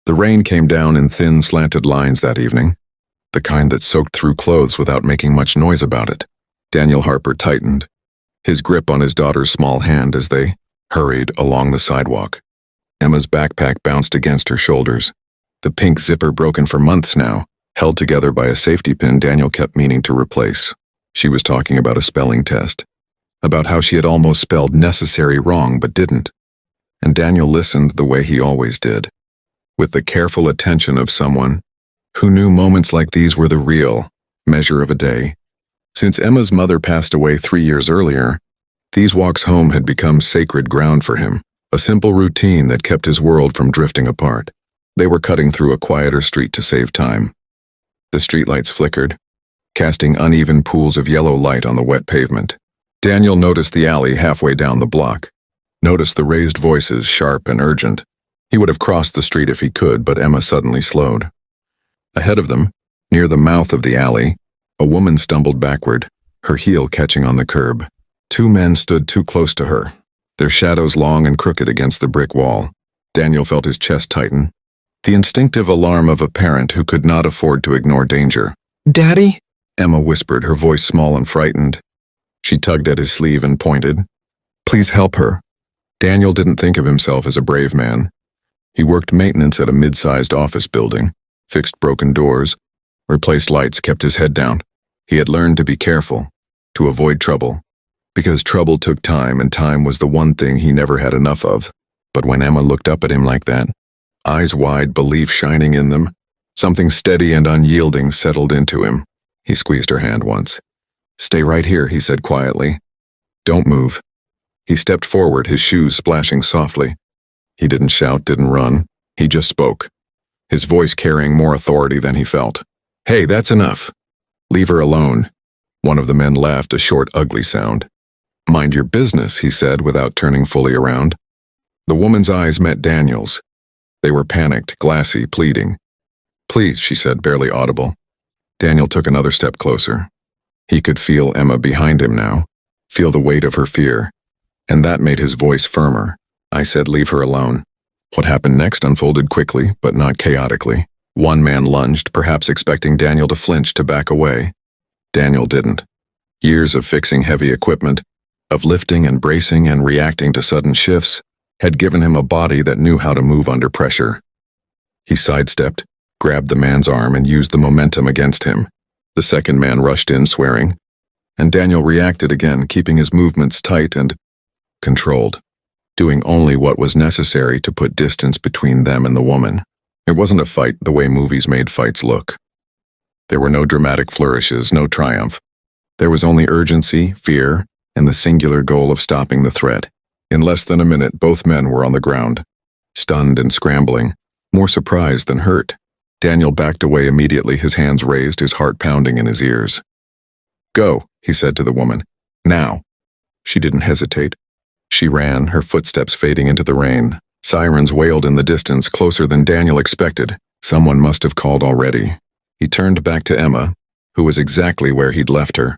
The rain came down in thin, slanted lines that evening, the kind that soaked through clothes without making much noise about it. Daniel Harper tightened, his grip on his daughter's small hand as they hurried along the sidewalk. Emma's backpack bounced against her shoulders, the pink zipper broken for months now, held together by a safety pin Daniel kept meaning to replace. She was talking about a spelling test, about how she had almost spelled necessary wrong but didn't. And Daniel listened the way he always did, with the careful attention of someone who knew moments like these were the real measure of a day. Since Emma's mother passed away 3 years earlier, these walks home had become sacred ground for him, a simple routine that kept his world from drifting apart. They were cutting through a quieter street to save time. The streetlights flickered, casting uneven pools of yellow light on the wet pavement. Daniel noticed the alley halfway down the block, noticed the raised voices, sharp and urgent. He would have crossed the street if he could, but Emma suddenly slowed. Ahead of them, near the mouth of the alley, a woman stumbled backward, her heel catching on the curb. 2 men stood too close to her, their shadows long and crooked against the brick wall. Daniel felt his chest tighten, the instinctive alarm of a parent who could not afford to ignore danger. "Daddy?" Emma whispered, her voice small and frightened. She tugged at his sleeve and pointed. "Please help her." Daniel didn't think of himself as a brave man. He worked maintenance at a mid-sized office building, fixed broken doors, replaced lights, kept his head down. He had learned to be careful, to avoid trouble, because trouble took time and time was the one thing he never had enough of. But when Emma looked up at him like that, eyes wide, belief shining in them, something steady and unyielding settled into him. He squeezed her hand once. "Stay right here," he said quietly. "Don't move." He stepped forward, his shoes splashing softly. He didn't shout, didn't run. He just spoke, his voice carrying more authority than he felt. "Hey, that's enough. Leave her alone." One of the men laughed, a short, ugly sound. "Mind your business," he said without turning fully around. The woman's eyes met Daniel's. They were panicked, glassy, pleading. "Please," she said, barely audible. Daniel took another step closer. He could feel Emma behind him now, feel the weight of her fear, and that made his voice firmer. "I said leave her alone." What happened next unfolded quickly, but not chaotically. One man lunged, perhaps expecting Daniel to flinch, to back away. Daniel didn't. Years of fixing heavy equipment, of lifting and bracing and reacting to sudden shifts, had given him a body that knew how to move under pressure. He sidestepped, grabbed the man's arm, and used the momentum against him. The second man rushed in, swearing, and Daniel reacted again, keeping his movements tight and controlled, doing only what was necessary to put distance between them and the woman. It wasn't a fight the way movies made fights look. There were no dramatic flourishes, no triumph. There was only urgency, fear, and the singular goal of stopping the threat. In less than a minute, both men were on the ground, stunned and scrambling, more surprised than hurt. Daniel backed away immediately, his hands raised, his heart pounding in his ears. "Go," he said to the woman. "Now." She didn't hesitate. She ran, her footsteps fading into the rain. Sirens wailed in the distance, closer than Daniel expected. Someone must have called already. He turned back to Emma, who was exactly where he'd left her.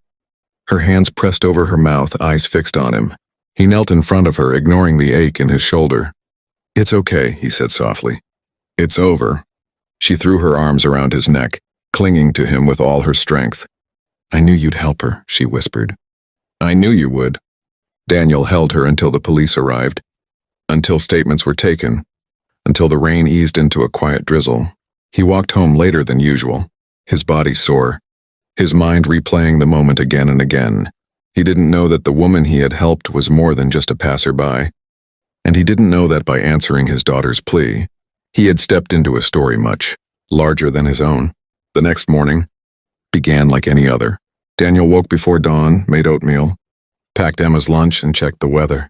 Her hands pressed over her mouth, eyes fixed on him. He knelt in front of her, ignoring the ache in his shoulder. "It's okay," he said softly. "It's over." She threw her arms around his neck, clinging to him with all her strength. "I knew you'd help her," she whispered. "I knew you would." Daniel held her until the police arrived, until statements were taken, until the rain eased into a quiet drizzle. He walked home later than usual, his body sore, his mind replaying the moment again and again. He didn't know that the woman he had helped was more than just a passerby, and he didn't know that by answering his daughter's plea, he had stepped into a story much larger than his own. The next morning began like any other. Daniel woke before dawn, made oatmeal, packed Emma's lunch, and checked the weather.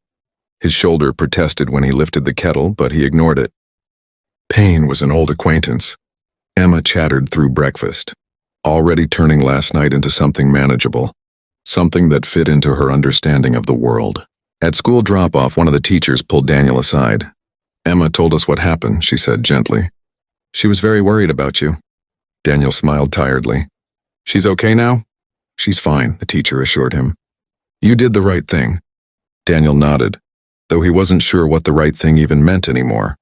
His shoulder protested when he lifted the kettle, but he ignored it. Pain was an old acquaintance. Emma chattered through breakfast, already turning last night into something manageable, something that fit into her understanding of the world. At school drop-off, one of the teachers pulled Daniel aside. "Emma told us what happened," she said gently. "She was very worried about you." Daniel smiled tiredly. "She's okay now?" "She's fine," the teacher assured him. "You did the right thing." Daniel nodded, though he wasn't sure what the right thing even meant anymore.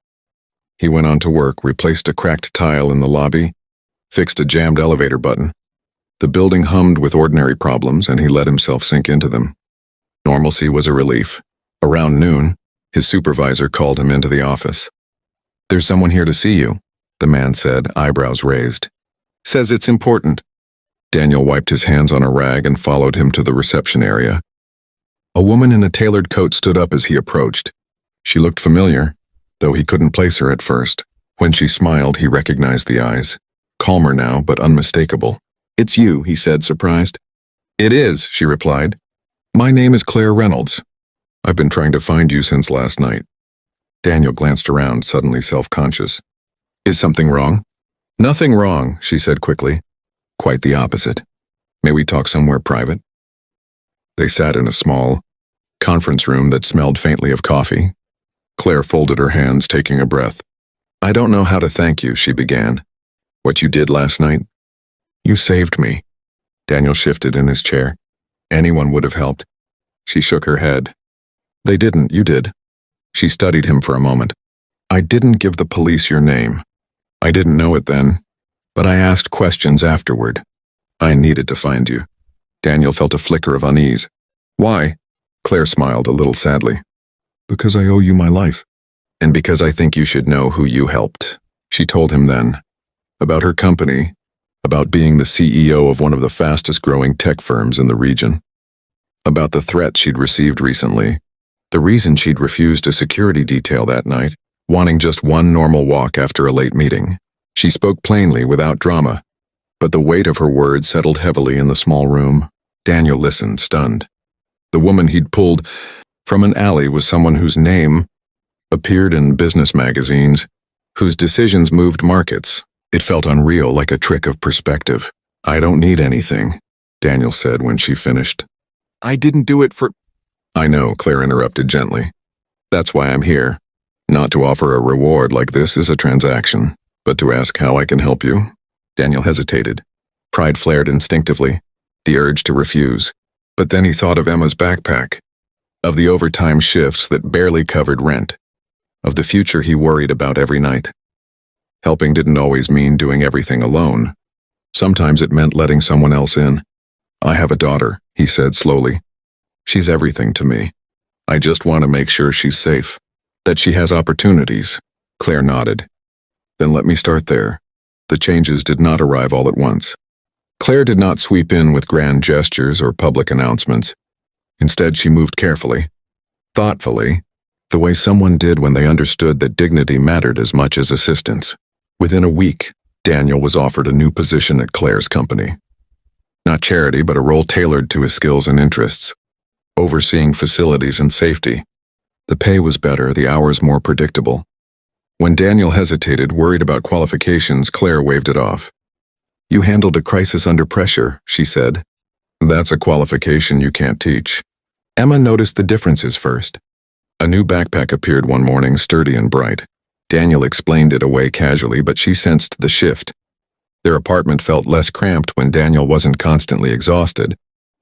He went on to work, replaced a cracked tile in the lobby, fixed a jammed elevator button. The building hummed with ordinary problems, and he let himself sink into them. Normalcy was a relief. Around noon, his supervisor called him into the office. "There's someone here to see you," the man said, eyebrows raised. "Says it's important." Daniel wiped his hands on a rag and followed him to the reception area. A woman in a tailored coat stood up as he approached. She looked familiar, though he couldn't place her at first. When she smiled, he recognized the eyes. Calmer now, but unmistakable. "It's you," he said, surprised. "It is," she replied. "My name is Claire Reynolds. I've been trying to find you since last night." Daniel glanced around, suddenly self-conscious. "Is something wrong?" "Nothing wrong," she said quickly. "Quite the opposite. May we talk somewhere private?" They sat in a small conference room that smelled faintly of coffee. Claire folded her hands, taking a breath. "I don't know how to thank you," she began. "What you did last night? You saved me." Daniel shifted in his chair. "Anyone would have helped." She shook her head. "They didn't, you did." She studied him for a moment. "I didn't give the police your name. I didn't know it then, but I asked questions afterward. I needed to find you." Daniel felt a flicker of unease. "Why?" Claire smiled a little sadly. "Because I owe you my life. And because I think you should know who you helped." She told him then. About her company, about being the CEO of one of the fastest-growing tech firms in the region. About the threat she'd received recently. The reason she'd refused a security detail that night, wanting just one normal walk after a late meeting. She spoke plainly, without drama, but the weight of her words settled heavily in the small room. Daniel listened, stunned. The woman he'd pulled from an alley was someone whose name appeared in business magazines, whose decisions moved markets. It felt unreal, like a trick of perspective. "I don't need anything," Daniel said when she finished. "I didn't do it for—" "I know," Claire interrupted gently. "That's why I'm here. Not to offer a reward like this is a transaction, but to ask how I can help you." Daniel hesitated. Pride flared instinctively, the urge to refuse. But then he thought of Emma's backpack, of the overtime shifts that barely covered rent, of the future he worried about every night. Helping didn't always mean doing everything alone. Sometimes it meant letting someone else in. "I have a daughter," he said slowly. "She's everything to me. I just want to make sure she's safe, that she has opportunities." Claire nodded. "Then let me start there." The changes did not arrive all at once. Claire did not sweep in with grand gestures or public announcements. Instead, she moved carefully, thoughtfully, the way someone did when they understood that dignity mattered as much as assistance. Within a week, Daniel was offered a new position at Claire's company. Not charity, but a role tailored to his skills and interests, overseeing facilities and safety. The pay was better, the hours more predictable. When Daniel hesitated, worried about qualifications, Claire waved it off. "You handled a crisis under pressure," she said. "That's a qualification you can't teach." Emma noticed the differences first. A new backpack appeared one morning, sturdy and bright. Daniel explained it away casually, but she sensed the shift. Their apartment felt less cramped when Daniel wasn't constantly exhausted,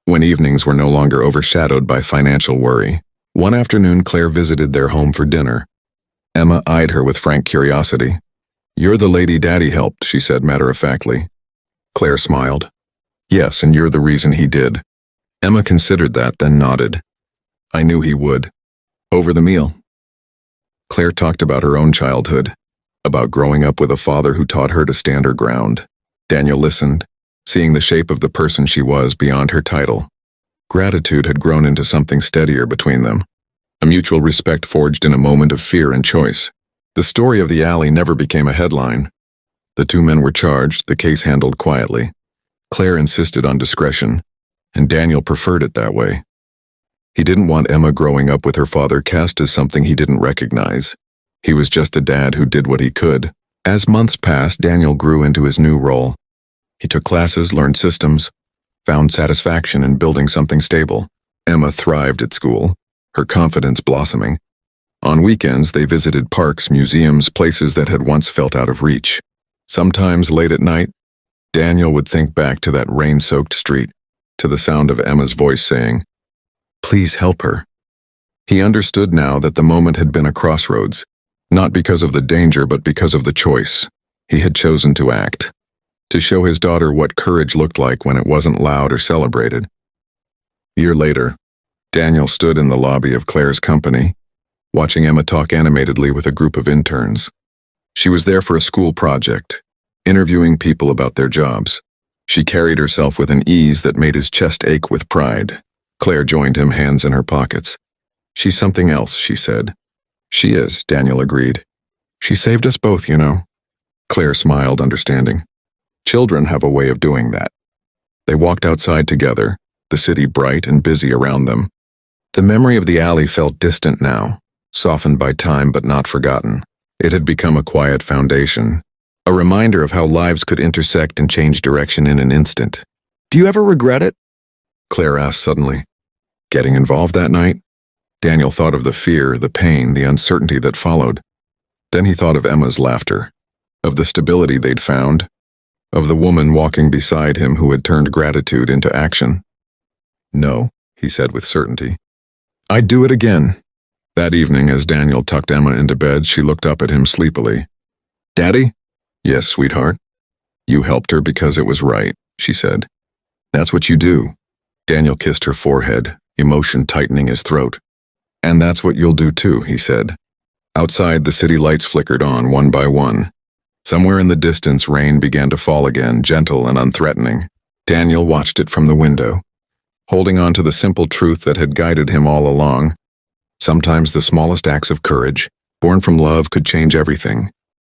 when evenings were no longer overshadowed by financial worry. One afternoon, Claire visited their home for dinner. Emma eyed her with frank curiosity. "You're the lady Daddy helped," she said matter-of-factly. Claire smiled. "Yes, and you're the reason he did." Emma considered that, then nodded. "I knew he would." Over the meal, Claire talked about her own childhood, about growing up with a father who taught her to stand her ground. Daniel listened, seeing the shape of the person she was beyond her title. Gratitude had grown into something steadier between them, a mutual respect forged in a moment of fear and choice. The story of the alley never became a headline. The two men were charged, the case handled quietly. Claire insisted on discretion, and Daniel preferred it that way. He didn't want Emma growing up with her father cast as something he didn't recognize. He was just a dad who did what he could. As months passed, Daniel grew into his new role. He took classes, learned systems, found satisfaction in building something stable. Emma thrived at school, her confidence blossoming. On weekends, they visited parks, museums, places that had once felt out of reach. Sometimes, late at night, Daniel would think back to that rain-soaked street, to the sound of Emma's voice saying, "Please help her." He understood now that the moment had been a crossroads. Not because of the danger, but because of the choice. He had chosen to act. To show his daughter what courage looked like when it wasn't loud or celebrated. A year later, Daniel stood in the lobby of Claire's company, watching Emma talk animatedly with a group of interns. She was there for a school project, interviewing people about their jobs. She carried herself with an ease that made his chest ache with pride. Claire joined him, hands in her pockets. "She's something else," she said. "She is," Daniel agreed. "She saved us both, you know." Claire smiled, understanding. Children have a way of doing that. They walked outside together, the city bright and busy around them. The memory of the alley felt distant now, softened by time but not forgotten. It had become a quiet foundation, a reminder of how lives could intersect and change direction in an instant. "Do you ever regret it?" Claire asked suddenly. Getting involved that night? Daniel thought of the fear, the pain, the uncertainty that followed. Then he thought of Emma's laughter, of the stability they'd found, of the woman walking beside him who had turned gratitude into action. "No," he said with certainty. "I'd do it again." That evening, as Daniel tucked Emma into bed, she looked up at him sleepily. "Daddy?" "Yes, sweetheart." "You helped her because it was right," she said. "That's what you do." Daniel kissed her forehead, emotion tightening his throat. "And that's what you'll do too," he said. Outside, the city lights flickered on, one by one. Somewhere in the distance, rain began to fall again, gentle and unthreatening. Daniel watched it from the window, holding on to the simple truth that had guided him all along. Sometimes the smallest acts of courage, born from love, could change everything.